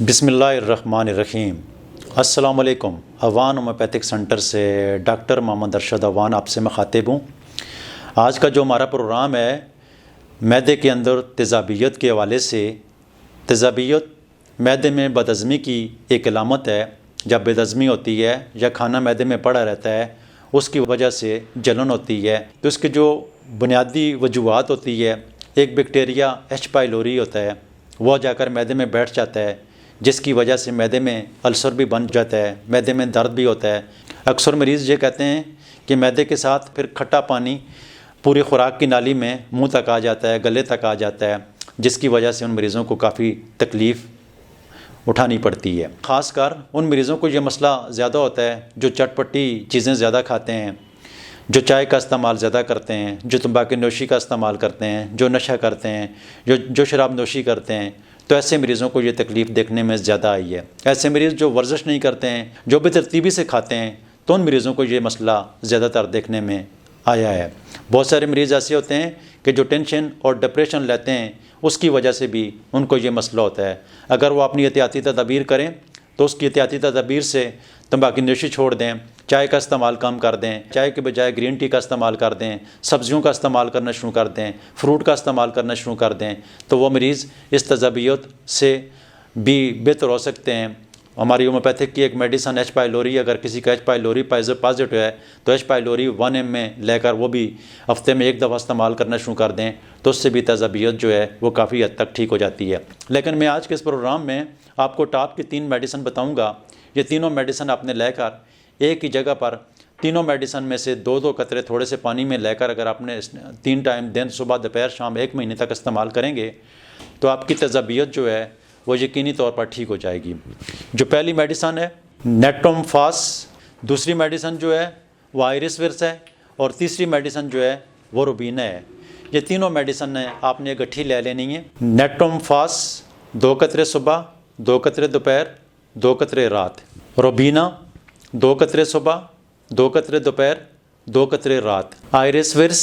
بسم اللہ الرحمن الرحیم۔ السلام علیکم۔ اوان ہومیوپیتھک سینٹر سے ڈاکٹر محمد ارشد اوان آپ سے مخاطب ہوں۔ آج کا جو ہمارا پروگرام ہے معدے کے اندر تیزابیت کے حوالے سے۔ تیزابیت معدے میں بدہضمی کی ایک علامت ہے۔ جب بدہضمی ہوتی ہے یا کھانا معدے میں پڑا رہتا ہے اس کی وجہ سے جلن ہوتی ہے، تو اس کی جو بنیادی وجوہات ہوتی ہے، ایک بیکٹیریا ایچ پائلوری ہوتا ہے، وہ جا کر معدے میں بیٹھ جاتا ہے، جس کی وجہ سے معدے میں السر بھی بن جاتا ہے، معدے میں درد بھی ہوتا ہے۔ اکثر مریض یہ کہتے ہیں کہ معدے کے ساتھ پھر کھٹا پانی پوری خوراک کی نالی میں منہ تک آ جاتا ہے، گلے تک آ جاتا ہے، جس کی وجہ سے ان مریضوں کو کافی تکلیف اٹھانی پڑتی ہے۔ خاص کر ان مریضوں کو یہ مسئلہ زیادہ ہوتا ہے جو چٹپٹی چیزیں زیادہ کھاتے ہیں، جو چائے کا استعمال زیادہ کرتے ہیں، جو تمباکو نوشی کا استعمال کرتے ہیں، جو نشہ کرتے ہیں، جو شراب نوشی کرتے ہیں، تو ایسے مریضوں کو یہ تکلیف دیکھنے میں زیادہ آئی ہے۔ ایسے مریض جو ورزش نہیں کرتے ہیں، جو بے ترتیبی سے کھاتے ہیں، تو ان مریضوں کو یہ مسئلہ زیادہ تر دیکھنے میں آیا ہے۔ بہت سارے مریض ایسے ہوتے ہیں کہ جو ٹینشن اور ڈپریشن لیتے ہیں، اس کی وجہ سے بھی ان کو یہ مسئلہ ہوتا ہے۔ اگر وہ اپنی احتیاطی تدابیر کریں تو اس کی احتیاطی تدابیر سے تمباکو نوشی چھوڑ دیں، چائے کا استعمال کم کر دیں، چائے کے بجائے گرین ٹی کا استعمال کر دیں، سبزیوں کا استعمال کرنا شروع کر دیں، فروٹ کا استعمال کرنا شروع کر دیں، تو وہ مریض اس تیزابیت سے بھی بہتر ہو سکتے ہیں۔ ہماری ہومیوپیتھک کی ایک میڈیسن ایچ پائلوری، اگر کسی کا ایچ پائلوری پازیٹو ہے تو ایچ پائلوری 1 mg میں لے کر وہ بھی ہفتے میں ایک دفعہ استعمال کرنا شروع کر دیں، تو اس سے بھی تیزابیت جو ہے وہ کافی حد تک ٹھیک ہو جاتی ہے۔ لیکن میں آج کے اس پروگرام میں آپ کو ٹاپ کی 3 میڈیسن بتاؤں گا۔ یہ تینوں میڈیسن آپ نے لے کر ایک ہی جگہ پر تینوں میڈیسن میں سے 2 قطرے تھوڑے سے پانی میں لے کر اگر آپ نے 3 ٹائم دن، صبح، دوپہر، شام 1 مہینے تک استعمال کریں گے تو آپ کی تیزابیت جو ہے وہ یقینی طور پر ٹھیک ہو جائے گی۔ جو پہلی میڈیسن ہے نیٹروم فاس، دوسری میڈیسن جو ہے وہ آئرس ورس ہے، اور تیسری میڈیسن جو ہے وہ روبینہ ہے۔ یہ تینوں میڈیسن ہیں آپ نے گٹھی لے لینی ہے۔ نیٹروم فاس 2 قطرے صبح، 2 قطرے دوپہر، 2 قطرے رات۔ روبینہ 2 قطرے صبح، 2 قطرے دوپہر، 2 قطرے رات۔ آئرس ورس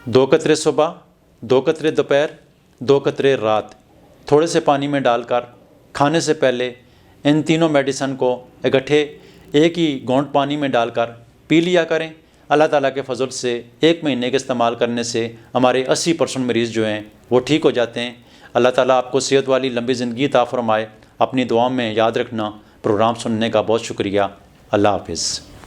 2 قطرے صبح، 2 قطرے دوپہر، 2 قطرے رات۔ تھوڑے سے پانی میں ڈال کر کھانے سے پہلے ان تینوں میڈیسن کو اکٹھے ایک ہی گھونٹ پانی میں ڈال کر پی لیا کریں۔ اللہ تعالیٰ کے فضل سے 1 مہینے کے استعمال کرنے سے ہمارے 80% مریض جو ہیں وہ ٹھیک ہو جاتے ہیں۔ اللہ تعالیٰ آپ کو صحت والی لمبی زندگی عطا فرمائے۔ اپنی دعاؤں میں یاد رکھنا۔ پروگرام سننے کا بہت شکریہ۔ اللہ حافظ۔